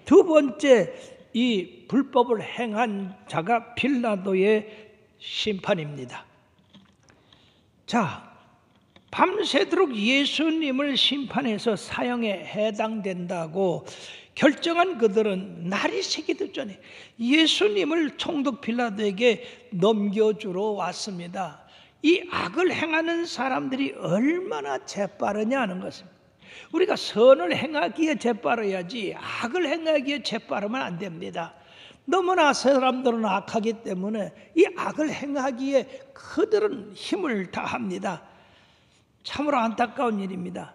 두 번째 이 불법을 행한 자가 빌라도의 심판입니다. 자, 밤새도록 예수님을 심판해서 사형에 해당된다고 결정한 그들은 날이 새기도 전에 예수님을 총독 빌라도에게 넘겨주러 왔습니다. 이 악을 행하는 사람들이 얼마나 재빠르냐 하는 것입니다. 우리가 선을 행하기에 재빠르야지 악을 행하기에 재빠르면 안 됩니다. 너무나 사람들은 악하기 때문에 이 악을 행하기에 그들은 힘을 다합니다. 참으로 안타까운 일입니다.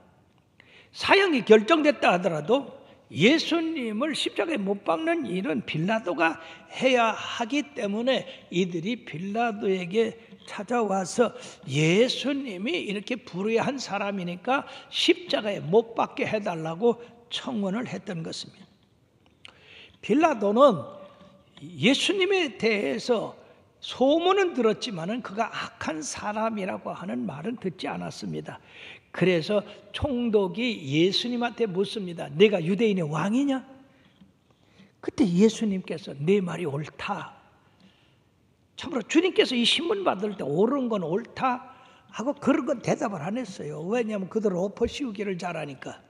사형이 결정됐다 하더라도 예수님을 십자가에 못 박는 일은 빌라도가 해야 하기 때문에 이들이 빌라도에게 찾아와서 예수님이 이렇게 불의한 사람이니까 십자가에 못 박게 해달라고 청원을 했던 것입니다. 빌라도는 예수님에 대해서 소문은 들었지만은 그가 악한 사람이라고 하는 말은 듣지 않았습니다. 그래서 총독이 예수님한테 묻습니다. 내가 유대인의 왕이냐? 그때 예수님께서 내 말이 옳다. 참으로 주님께서 이 신문 받을 때 옳은 건 옳다 하고 그런 건 대답을 안 했어요. 왜냐하면 그들은 엎어 씌우기를 잘하니까.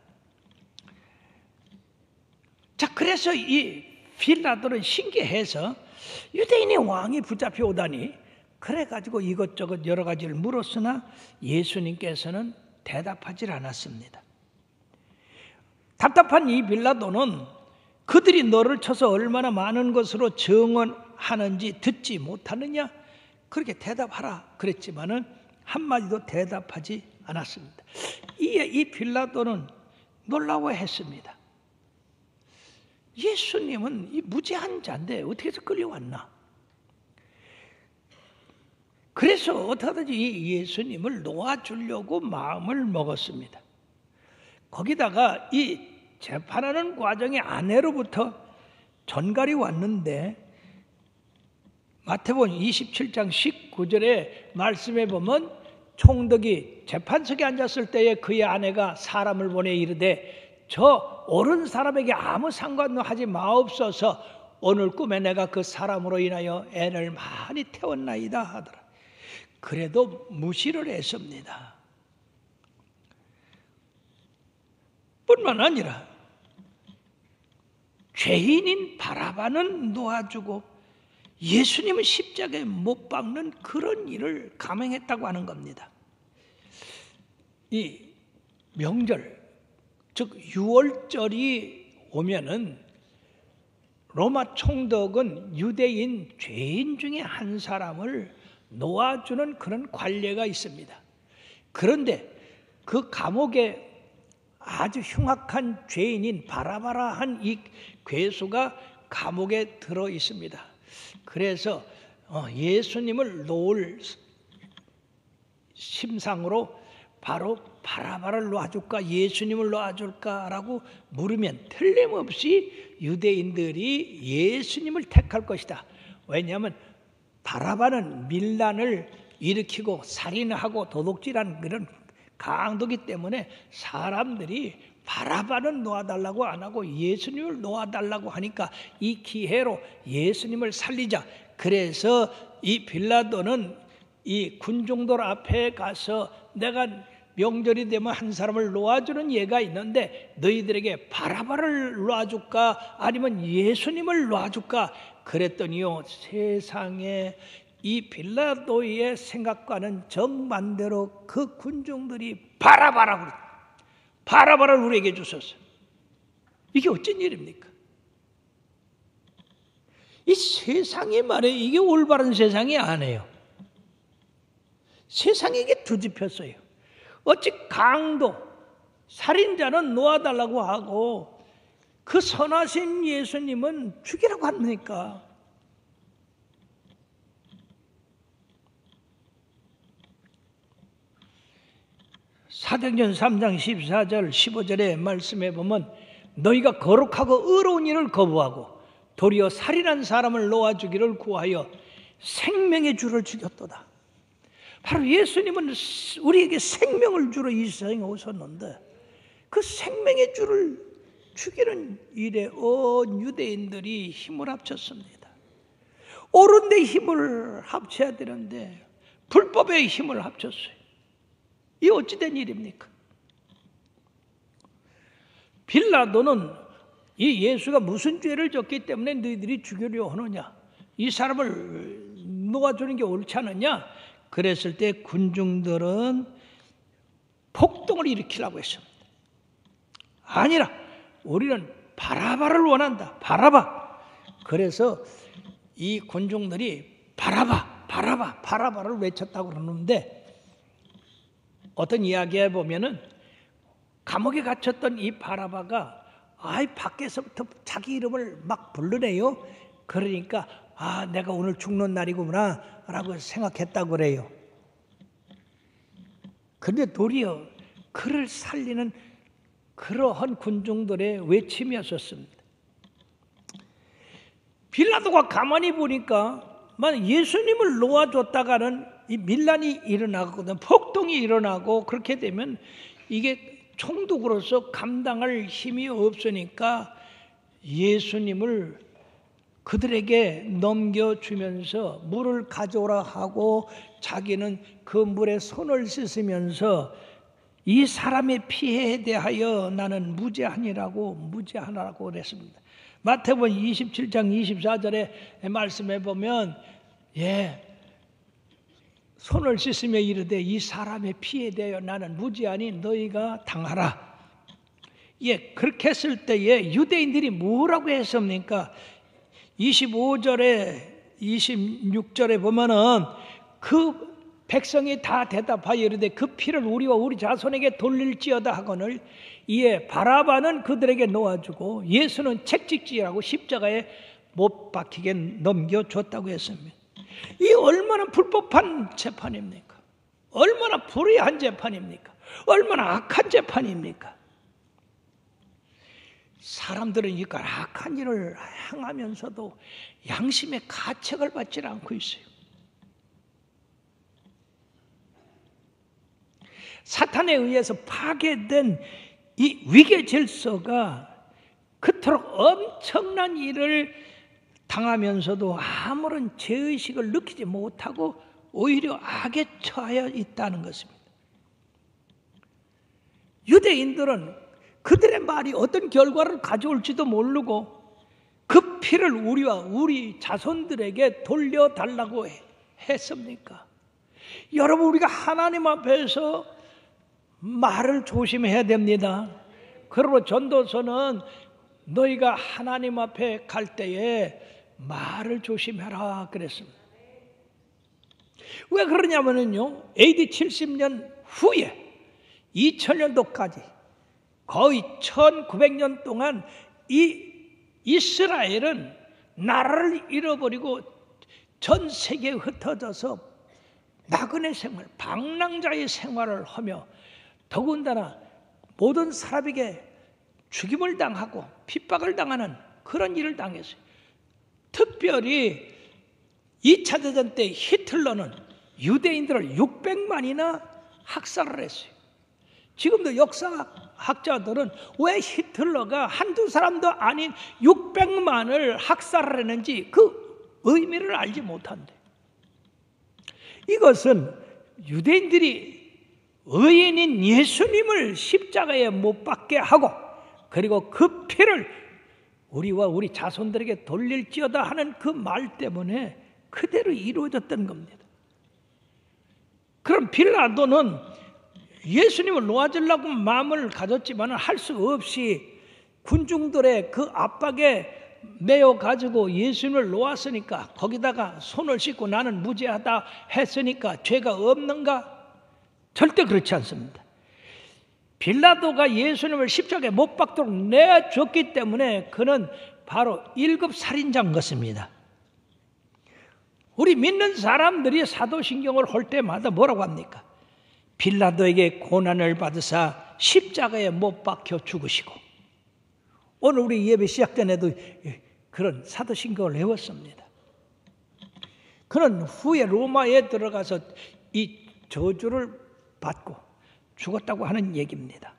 자, 그래서 이 빌라도는 신기해서 유대인의 왕이 붙잡혀 오다니 그래가지고 이것저것 여러 가지를 물었으나 예수님께서는 대답하지 않았습니다. 답답한 이 빌라도는 그들이 너를 쳐서 얼마나 많은 것으로 증언하는지 듣지 못하느냐? 그렇게 대답하라 그랬지만은 한마디도 대답하지 않았습니다. 이 빌라도는 놀라워했습니다. 예수님은 이 무죄한 자인데 어떻게 해서 끌려왔나? 그래서 어떻게든지 이 예수님을 놓아주려고 마음을 먹었습니다. 거기다가 이 재판하는 과정의 아내로부터 전갈이 왔는데 마태복음 27장 19절의 말씀에 보면 총독이 재판석에 앉았을 때에 그의 아내가 사람을 보내 이르되 저 옳은 사람에게 아무 상관도 하지 마옵소서 오늘 꿈에 내가 그 사람으로 인하여 애를 많이 태웠나이다 하더라. 그래도 무시를 했습니다. 뿐만 아니라 죄인인 바라바는 놓아주고 예수님은 십자가에 못 박는 그런 일을 감행했다고 하는 겁니다. 이 명절 즉 유월절이 오면은 로마 총독은 유대인 죄인 중에 한 사람을 놓아주는 그런 관례가 있습니다. 그런데 그 감옥에 아주 흉악한 죄인인 바라바라한 이 괴수가 감옥에 들어 있습니다. 그래서 예수님을 놓을 심상으로 바로 바라바를 놔줄까 예수님을 놔줄까라고 물으면 틀림없이 유대인들이 예수님을 택할 것이다. 왜냐하면 바라바는 밀란을 일으키고 살인하고 도둑질한 그런 강도기 때문에 사람들이 바라바는 놓아달라고 안 하고 예수님을 놓아달라고 하니까 이 기회로 예수님을 살리자. 그래서 이 빌라도는 이 군중들 앞에 가서 내가 명절이 되면 한 사람을 놓아주는 예가 있는데 너희들에게 바라바를 놓아줄까 아니면 예수님을 놓아줄까? 그랬더니요 세상에 이 빌라도의 생각과는 정반대로 그 군중들이 바라바를 우리에게 주소서. 이게 어쩐 일입니까? 이 세상이 말해 이게 올바른 세상이 아니에요. 세상에게 뒤집혔어요. 어찌 강도, 살인자는 놓아달라고 하고 그 선하신 예수님은 죽이라고 합니까? 사도행전 3장 14절 15절의 말씀에 보면 너희가 거룩하고 의로운 일을 거부하고 도리어 살인한 사람을 놓아주기를 구하여 생명의 주를 죽였도다. 바로 예수님은 우리에게 생명을 주러 이 세상에 오셨는데 그 생명의 주를 죽이는 일에 온 유대인들이 힘을 합쳤습니다. 옳은 데 힘을 합쳐야 되는데 불법의 힘을 합쳤어요. 이 어찌된 일입니까? 빌라도는 이 예수가 무슨 죄를 졌기 때문에 너희들이 죽이려 하느냐, 이 사람을 놓아주는 게 옳지 않느냐 그랬을 때 군중들은 폭동을 일으키려고 했습니다. 아니라 우리는 바라바를 원한다. 바라바. 그래서 이 군중들이 바라바를 외쳤다고 그러는데, 어떤 이야기에 보면은 감옥에 갇혔던 이 바라바가 밖에서부터 자기 이름을 막 부르네요. 그러니까 내가 오늘 죽는 날이구나 라고 생각했다고 그래요. 그런데 도리어 그를 살리는 그러한 군중들의 외침이었습니다. 빌라도가 가만히 보니까 예수님을 놓아줬다가는 이 밀란이 일어나거든, 폭동이 일어나고, 그렇게 되면 이게 총독으로서 감당할 힘이 없으니까 예수님을 그들에게 넘겨주면서 물을 가져오라 하고 자기는 그 물에 손을 씻으면서 이 사람의 피해에 대하여 나는 무죄하니라고 그랬습니다. 마태복음 27장 24절에 말씀해 보면 손을 씻으며 이르되 이 사람의 피해에 대하여 나는 무죄하니 너희가 당하라. 그렇게 했을 때에 유대인들이 뭐라고 했습니까? 25절에 26절에 보면은 그 백성이 다 대답하여 이르되 그 피를 우리와 우리 자손에게 돌릴지어다 하거늘 이에 바라바는 그들에게 놓아주고 예수는 책찍질하고 십자가에 못 박히게 넘겨줬다고 했습니다. 이 얼마나 불법한 재판입니까? 얼마나 불의한 재판입니까? 얼마나 악한 재판입니까? 사람들은 이 악한 일을 행하면서도 양심의 가책을 받지 않고 있어요. 사탄에 의해서 파괴된 이 위계 질서가 그토록 엄청난 일을 당하면서도 아무런 죄의식을 느끼지 못하고 오히려 악에 처하여 있다는 것입니다. 유대인들은 그들의 말이 어떤 결과를 가져올지도 모르고 그 피를 우리와 우리 자손들에게 돌려달라고 했습니까? 여러분, 우리가 하나님 앞에서 말을 조심해야 됩니다. 그러므로 전도서는 너희가 하나님 앞에 갈 때에 말을 조심해라 그랬습니다. 왜 그러냐면요, AD 70년 후에 2000년도까지 거의 1900년 동안 이 이스라엘은 나라를 잃어버리고 전 세계에 흩어져서 나그네 생활, 방랑자의 생활을 하며 더군다나 모든 사람에게 죽임을 당하고 핍박을 당하는 그런 일을 당했어요. 특별히 2차 대전 때 히틀러는 유대인들을 600만이나 학살을 했어요. 지금도 역사학자들은 왜 히틀러가 한두 사람도 아닌 600만을 학살을 했는지 그 의미를 알지 못한대. 이것은 유대인들이 의인인 예수님을 십자가에 못 박게 하고 그리고 그 피를 우리와 우리 자손들에게 돌릴지어다 하는 그 말 때문에 그대로 이루어졌던 겁니다. 그럼 빌라도는 예수님을 놓아주려고 마음을 가졌지만 할 수 없이 군중들의 그 압박에 매여 가지고 예수님을 놓았으니까, 거기다가 손을 씻고 나는 무죄하다 했으니까 죄가 없는가? 절대 그렇지 않습니다. 빌라도가 예수님을 십자가에 못 박도록 내줬기 때문에 그는 바로 1급 살인자인 것입니다. 우리 믿는 사람들이 사도신경을 할 때마다 뭐라고 합니까? 빌라도에게 고난을 받으사 십자가에 못 박혀 죽으시고, 오늘 우리 예배 시작 전에도 그런 사도신경을 외웠습니다. 그는 후에 로마에 들어가서 이 저주를 받고 죽었다고 하는 얘기입니다.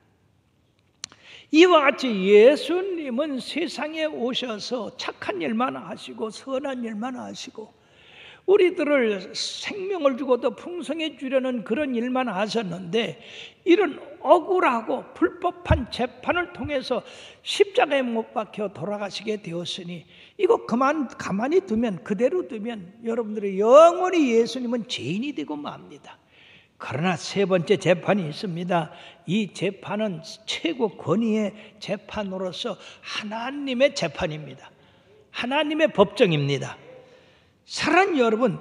이와 같이 예수님은 세상에 오셔서 착한 일만 하시고 선한 일만 하시고 우리들을 생명을 주고 더 풍성해 주려는 그런 일만 하셨는데, 이런 억울하고 불법한 재판을 통해서 십자가에 못 박혀 돌아가시게 되었으니 이거 가만히 두면, 그대로 두면 여러분들의 영원히 예수님은 죄인이 되고 맙니다. 그러나 세 번째 재판이 있습니다. 이 재판은 최고 권위의 재판으로서 하나님의 재판입니다. 하나님의 법정입니다. 사랑하는 여러분,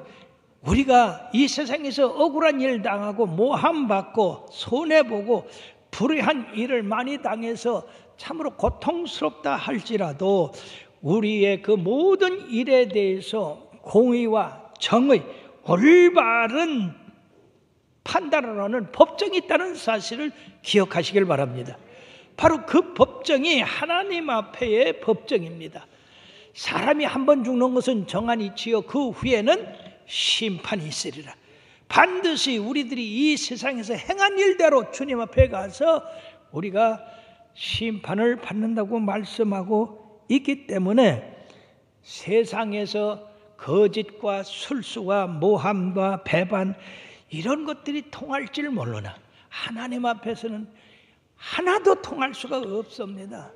우리가 이 세상에서 억울한 일 당하고 모함받고 손해보고 불의한 일을 많이 당해서 참으로 고통스럽다 할지라도 우리의 그 모든 일에 대해서 공의와 정의, 올바른 판단을 하는 법정이 있다는 사실을 기억하시길 바랍니다. 바로 그 법정이 하나님 앞에의 법정입니다. 사람이 한 번 죽는 것은 정한 이치요 그 후에는 심판이 있으리라. 반드시 우리들이 이 세상에서 행한 일대로 주님 앞에 가서 우리가 심판을 받는다고 말씀하고 있기 때문에 세상에서 거짓과 술수와 모함과 배반 이런 것들이 통할 줄 모르나 하나님 앞에서는 하나도 통할 수가 없습니다.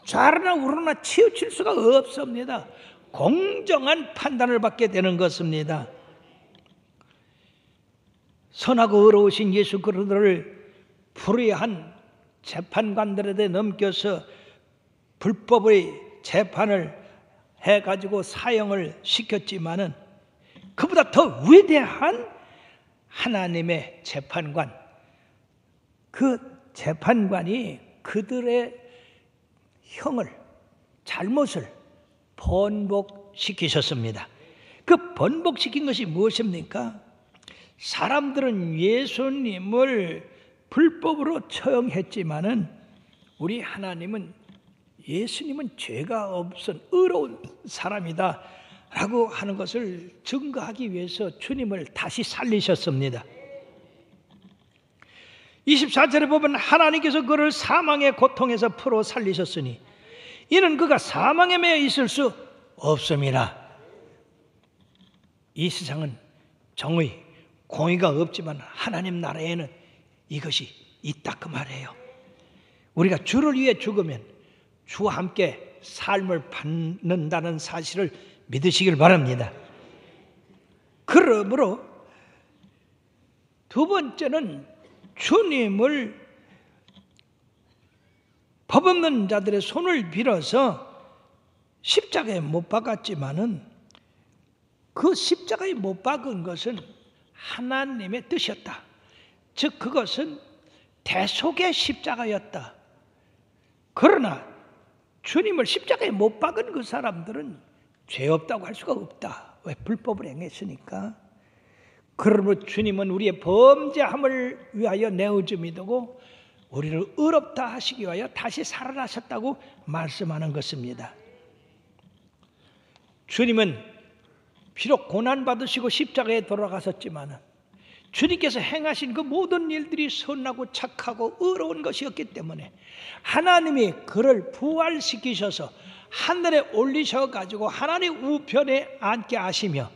좌로나 우로나 치우칠 수가 없습니다. 공정한 판단을 받게 되는 것입니다. 선하고 의로우신 예수 그리스도를 불의한 재판관들에게 넘겨서 불법의 재판을 해가지고 사형을 시켰지만은 그보다 더 위대한 하나님의 재판관, 그 재판관이 그들의 형을, 잘못을 번복시키셨습니다. 그 번복시킨 것이 무엇입니까? 사람들은 예수님을 불법으로 처형했지만은 우리 하나님은 예수님은 죄가 없은 의로운 사람이다 라고 하는 것을 증거하기 위해서 주님을 다시 살리셨습니다. 24절에 보면 하나님께서 그를 사망의 고통에서 풀어 살리셨으니 이는 그가 사망에 매여 있을 수 없음이라. 이 세상은 정의, 공의가 없지만 하나님 나라에는 이것이 있다 그 말이에요. 우리가 주를 위해 죽으면 주와 함께 삶을 받는다는 사실을 믿으시길 바랍니다. 그러므로 두 번째는 주님을 법 없는 자들의 손을 빌어서 십자가에 못 박았지만은 그 십자가에 못 박은 것은 하나님의 뜻이었다. 즉 그것은 대속의 십자가였다. 그러나 주님을 십자가에 못 박은 그 사람들은 죄 없다고 할 수가 없다. 왜? 불법을 행했으니까. 그러므로 주님은 우리의 범죄함을 위하여 내어줌이 되고 우리를 의롭다 하시기 위하여 다시 살아나셨다고 말씀하는 것입니다. 주님은 비록 고난받으시고 십자가에 돌아가셨지만 주님께서 행하신 그 모든 일들이 선하고 착하고 의로운 것이었기 때문에 하나님이 그를 부활시키셔서 하늘에 올리셔가지고 하나님 우편에 앉게 하시며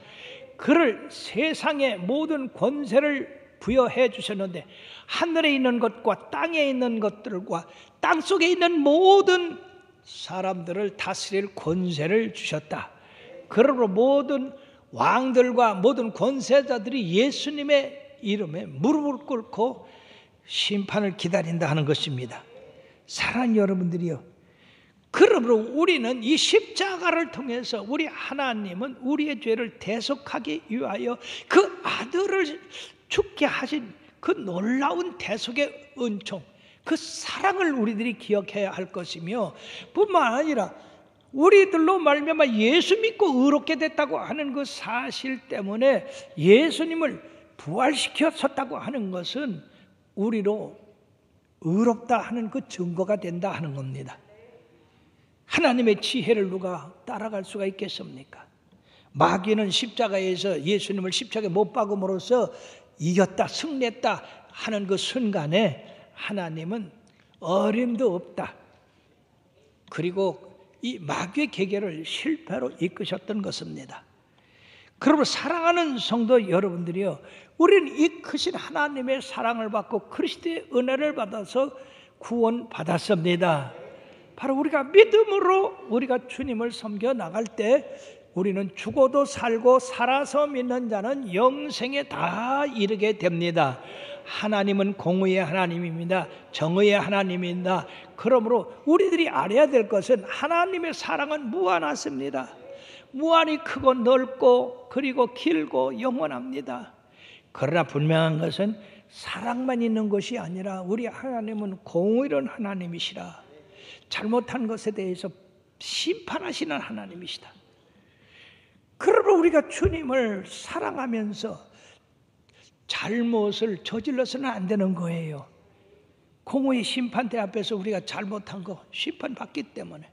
그를 세상의 모든 권세를 부여해 주셨는데 하늘에 있는 것과 땅에 있는 것들과 땅속에 있는 모든 사람들을 다스릴 권세를 주셨다. 그러므로 모든 왕들과 모든 권세자들이 예수님의 이름에 무릎을 꿇고 심판을 기다린다 하는 것입니다. 사랑하는 여러분들이요, 그러므로 우리는 이 십자가를 통해서 우리 하나님은 우리의 죄를 대속하기 위하여 그 아들을 죽게 하신 그 놀라운 대속의 은총, 그 사랑을 우리들이 기억해야 할 것이며 뿐만 아니라 우리들로 말미암아 예수 믿고 의롭게 됐다고 하는 그 사실 때문에 예수님을 부활시켰었다고 하는 것은 우리로 의롭다 하는 그 증거가 된다 하는 겁니다. 하나님의 지혜를 누가 따라갈 수가 있겠습니까? 마귀는 십자가에서 예수님을 십자가에 못 박음으로써 이겼다, 승리했다 하는 그 순간에 하나님은 어림도 없다. 그리고 이 마귀의 계계를 실패로 이끄셨던 것입니다. 그러므로 사랑하는 성도 여러분들이요, 우리는 이 크신 하나님의 사랑을 받고 그리스도의 은혜를 받아서 구원받았습니다. 바로 우리가 믿음으로 우리가 주님을 섬겨 나갈 때 우리는 죽어도 살고 살아서 믿는 자는 영생에 다 이르게 됩니다. 하나님은 공의의 하나님입니다. 정의의 하나님입니다. 그러므로 우리들이 알아야 될 것은 하나님의 사랑은 무한하십니다. 무한히 크고 넓고 그리고 길고 영원합니다. 그러나 분명한 것은 사랑만 있는 것이 아니라 우리 하나님은 공의로운 하나님이시라. 잘못한 것에 대해서 심판하시는 하나님이시다. 그러므로 우리가 주님을 사랑하면서 잘못을 저질러서는 안 되는 거예요. 공의의 심판대 앞에서 우리가 잘못한 거 심판받기 때문에.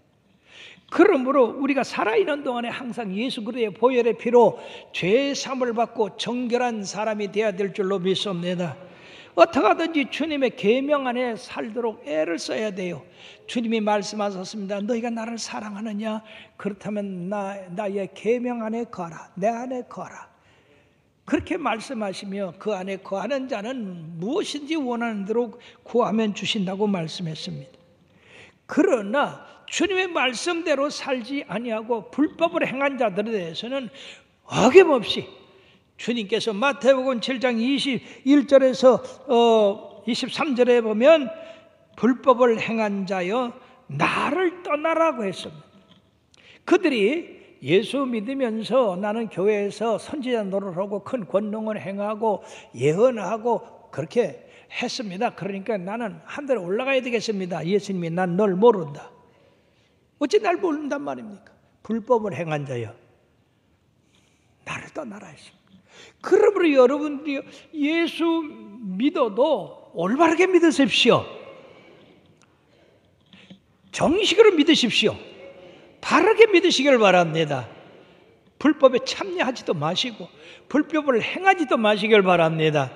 그러므로 우리가 살아있는 동안에 항상 예수 그리스도의 보혈의 피로 죄 사함을 받고 정결한 사람이 되어야 될 줄로 믿습니다. 어떻게 하든지 주님의 계명 안에 살도록 애를 써야 돼요. 주님이 말씀하셨습니다. 너희가 나를 사랑하느냐? 그렇다면 나의 계명 안에 거하라. 내 안에 거하라. 그렇게 말씀하시며 그 안에 거하는 자는 무엇인지 원하는 대로 구하면 주신다고 말씀했습니다. 그러나 주님의 말씀대로 살지 아니하고 불법을 행한 자들에 대해서는 어김없이 주님께서 마태복음 7장 21절에서 23절에 보면 불법을 행한 자여 나를 떠나라고 했습니다. 그들이 예수 믿으면서 나는 교회에서 선지자 노릇하고 큰 권능을 행하고 예언하고 그렇게 했습니다. 그러니까 나는 하늘에 올라가야 되겠습니다. 예수님이 난 널 모른다. 어찌 날 모른단 말입니까? 불법을 행한 자여 나를 떠나라 했습니다. 그러므로 여러분들이 예수 믿어도 올바르게 믿으십시오. 정식으로 믿으십시오. 바르게 믿으시길 바랍니다. 불법에 참여하지도 마시고 불법을 행하지도 마시길 바랍니다.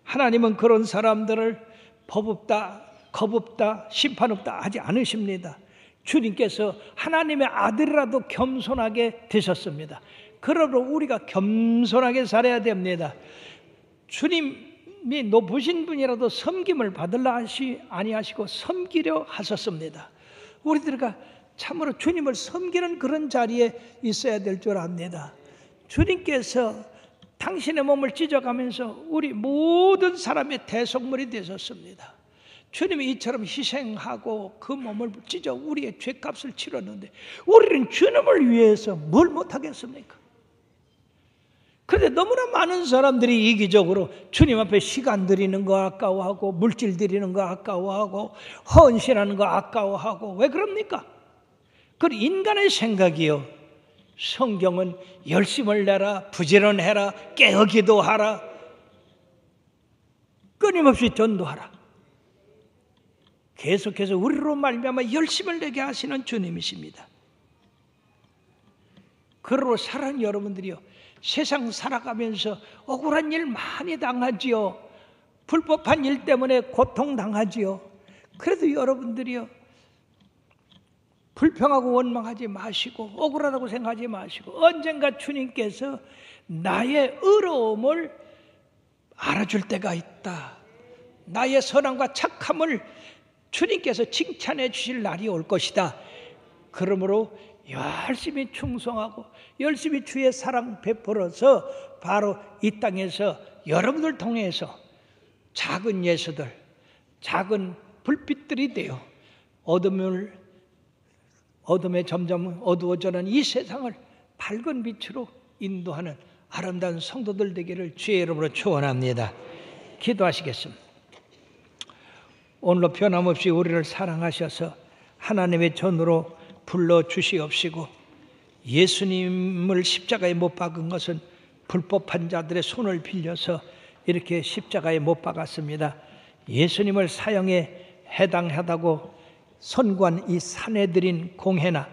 하나님은 그런 사람들을 법 없다, 겁 없다, 심판 없다 하지 않으십니다. 주님께서 하나님의 아들이라도 겸손하게 되셨습니다. 그러므로 우리가 겸손하게 살아야 됩니다. 주님이 높으신 분이라도 섬김을 받으려 아니하시고 섬기려 하셨습니다. 우리들과 참으로 주님을 섬기는 그런 자리에 있어야 될 줄 압니다. 주님께서 당신의 몸을 찢어가면서 우리 모든 사람의 대속물이 되셨습니다. 주님이 이처럼 희생하고 그 몸을 찢어 우리의 죄값을 치렀는데 우리는 주님을 위해서 뭘 못하겠습니까? 그런데 너무나 많은 사람들이 이기적으로 주님 앞에 시간 드리는 거 아까워하고 물질 드리는 거 아까워하고 헌신하는 거 아까워하고 왜 그럽니까? 그건 인간의 생각이요. 성경은 열심을 내라, 부지런해라, 깨어 기도하라, 끊임없이 전도하라. 계속해서 우리로 말미암아 열심을 내게 하시는 주님이십니다. 그러므로 사랑하는 여러분들이요, 세상 살아가면서 억울한 일 많이 당하지요. 불법한 일 때문에 고통당하지요. 그래도 여러분들이요, 불평하고 원망하지 마시고 억울하다고 생각하지 마시고 언젠가 주님께서 나의 의로움을 알아줄 때가 있다. 나의 선함과 착함을 주님께서 칭찬해 주실 날이 올 것이다. 그러므로 열심히 충성하고 열심히 주의 사랑 베풀어서 바로 이 땅에서 여러분들 통해서 작은 예수들, 작은 불빛들이 되어 어둠에 점점 어두워져가는 이 세상을 밝은 빛으로 인도하는 아름다운 성도들 되기를 주의 이름으로 축원합니다. 기도하시겠습니다. 오늘로 변함없이 우리를 사랑하셔서 하나님의 전으로 불러주시옵시고 예수님을 십자가에 못 박은 것은 불법한 자들의 손을 빌려서 이렇게 십자가에 못 박았습니다. 예수님을 사형에 해당하다고 선고한 이 사내들인 공회나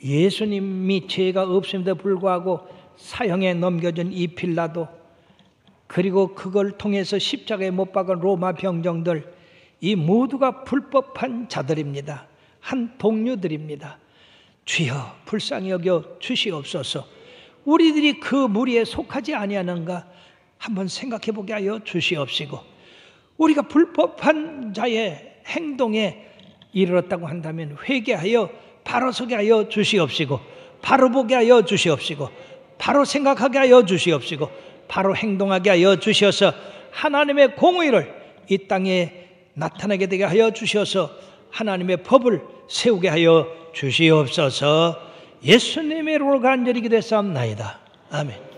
예수님이 죄가 없음에도 불구하고 사형에 넘겨진 이 빌라도, 그리고 그걸 통해서 십자가에 못 박은 로마 병정들, 이 모두가 불법한 자들입니다. 한 동료들입니다. 주여 불쌍히 여겨 주시옵소서. 우리들이 그 무리에 속하지 아니하는가 한번 생각해 보게 하여 주시옵시고, 우리가 불법한 자의 행동에 이르렀다고 한다면 회개하여 바로 서게 하여 주시옵시고, 바로 보게 하여 주시옵시고, 바로 생각하게 하여 주시옵시고, 바로 행동하게 하여 주셔서 하나님의 공의를 이 땅에 나타나게 되게 하여 주셔서 하나님의 법을 세우게 하여 주시옵소서. 예수님의 이름으로 간절히 기도했사옵나이다. 아멘.